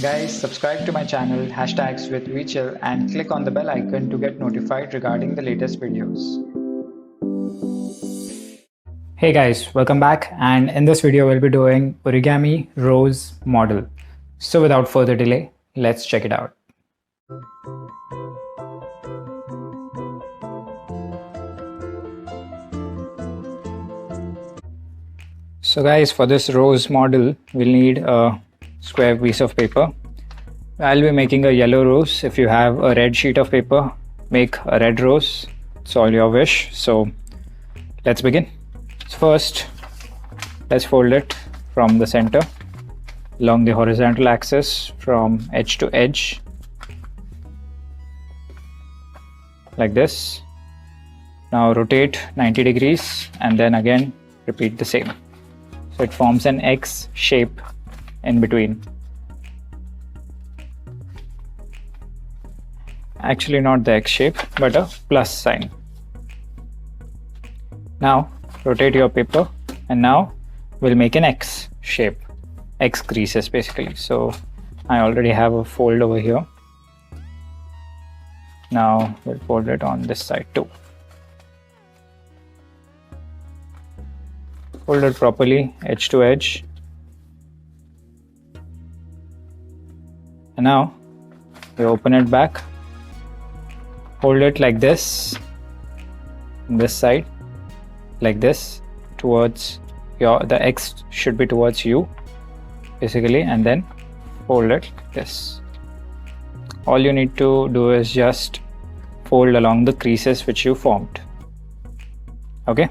Guys, subscribe to my channel hashtags with WeChill and click on the bell icon to get notified regarding the latest videos. Hey guys, welcome back, and in this video we'll be doing origami rose model. So without further delay, let's check it out. So guys, for this rose model, we'll need a square piece of paper. I'll be making a yellow rose. If you have a red sheet of paper, make a red rose. It's all your wish. So let's begin. So first, let's fold it from the center along the horizontal axis from edge to edge, like this. Now rotate 90 degrees and then again repeat the same. So it forms an X shape in between. Actually not the X shape, but a plus sign. Now rotate your paper and now we'll make an X shape, X creases basically. So I already have a fold over here. Now we'll fold it on this side too. Fold it properly, edge to edge. And now you open it back. Hold it like this side, like this, towards the X should be towards you basically, and then fold it like this. All you need to do is just fold along the creases which you formed. Okay,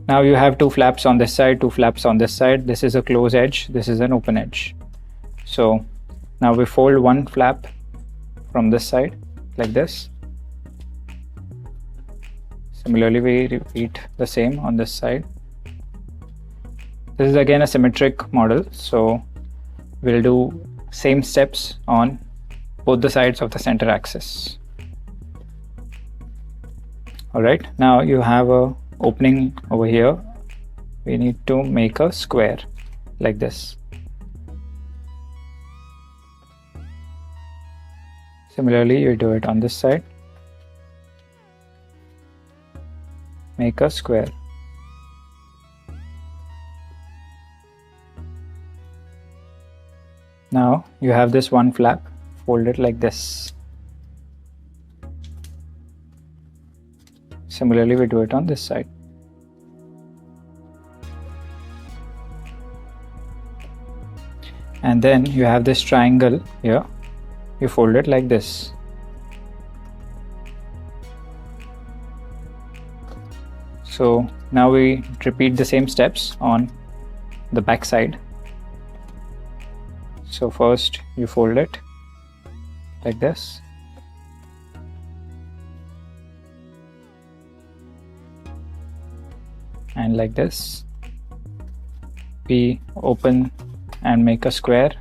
now you have two flaps on this side, two flaps on this side. This is a close edge, this is an open edge. So now we fold one flap from this side like this. Similarly, we repeat the same on this side. This is again a symmetric model, so we'll do same steps on both the sides of the center axis. Alright, now you have a opening over here. We need to make a square like this. Similarly, you do it on this side. Make a square. Now you have this one flap, fold it like this. Similarly, we do it on this side. And then you have this triangle here, you fold it like this. So now we repeat the same steps on the back side. So first you fold it like this. And like this. We open and make a square.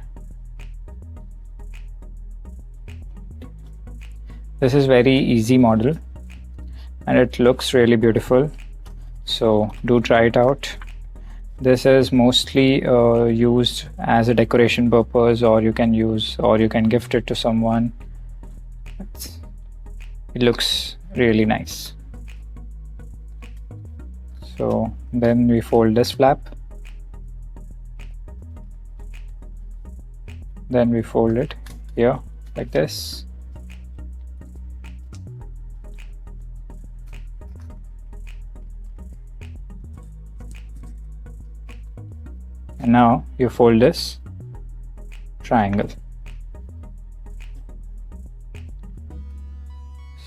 This is very easy model and it looks really beautiful. So do try it out. This is mostly used as a decoration purpose, or you can gift it to someone. It looks really nice. So then we fold this flap. Then we fold it here like this. And now you fold this triangle.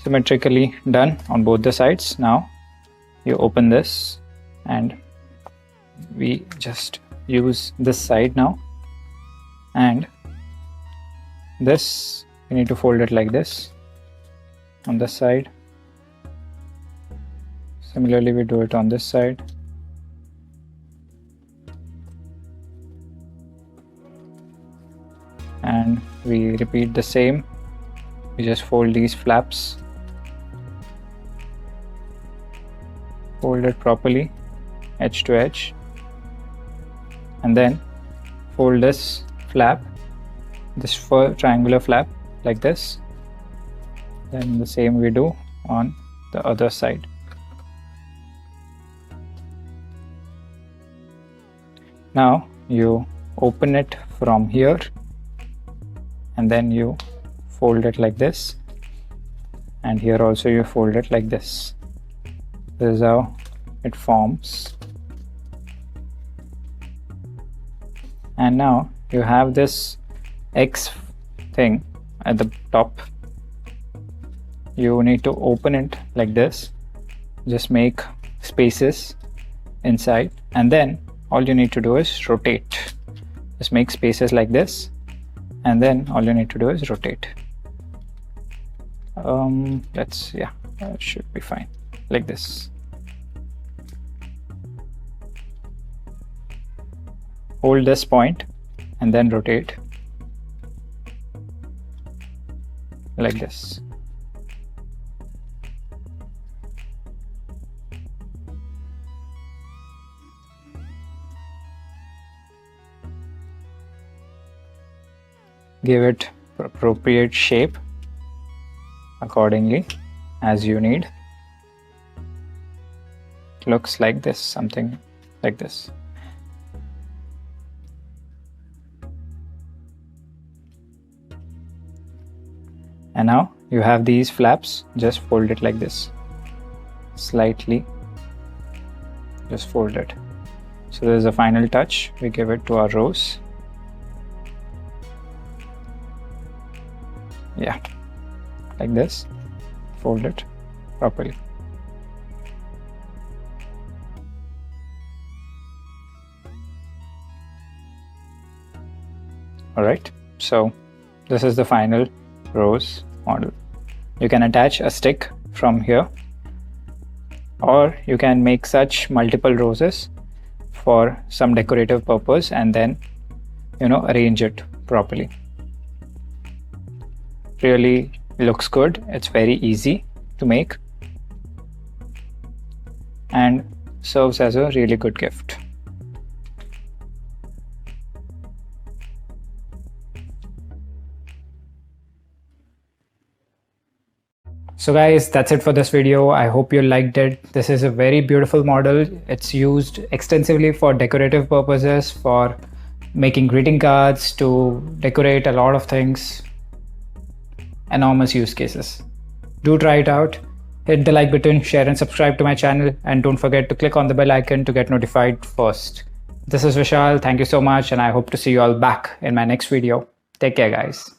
Symmetrically done on both the sides. Now you open this and we just use this side now, and this we need to fold it like this on this side. Similarly, we do it on this side. And we repeat the same. We just fold these flaps, fold it properly, edge to edge, and then fold this flap this triangular flap like this. Then the same we do on the other side. Now you open it from here and then you fold it like this, and here also you fold it like this. This is how it forms. And now you have this X thing at the top. You need to open it like this, just make spaces inside, and then all you need to do is rotate. Just make spaces like this, and then all you need to do is rotate. That should be fine, like this. Hold this point and then rotate like this. Give it appropriate shape accordingly as you need. It looks like this, something like this. And now you have these flaps, just fold it like this, slightly, just fold it. So there's a final touch we give it to our rose. Yeah, like this, fold it properly. Alright, so this is the final rose model. You can attach a stick from here, or you can make such multiple roses for some decorative purpose and then arrange it properly. Really looks good. It's very easy to make and serves as a really good gift. So guys, that's it for this video. I hope you liked it. This is a very beautiful model. It's used extensively for decorative purposes, for making greeting cards, to decorate a lot of things. Enormous use cases. Do try it out. Hit the like button, share and subscribe to my channel, and don't forget to click on the bell icon to get notified first. This is Vishal. Thank you so much, and I hope to see you all back in my next video. Take care, guys.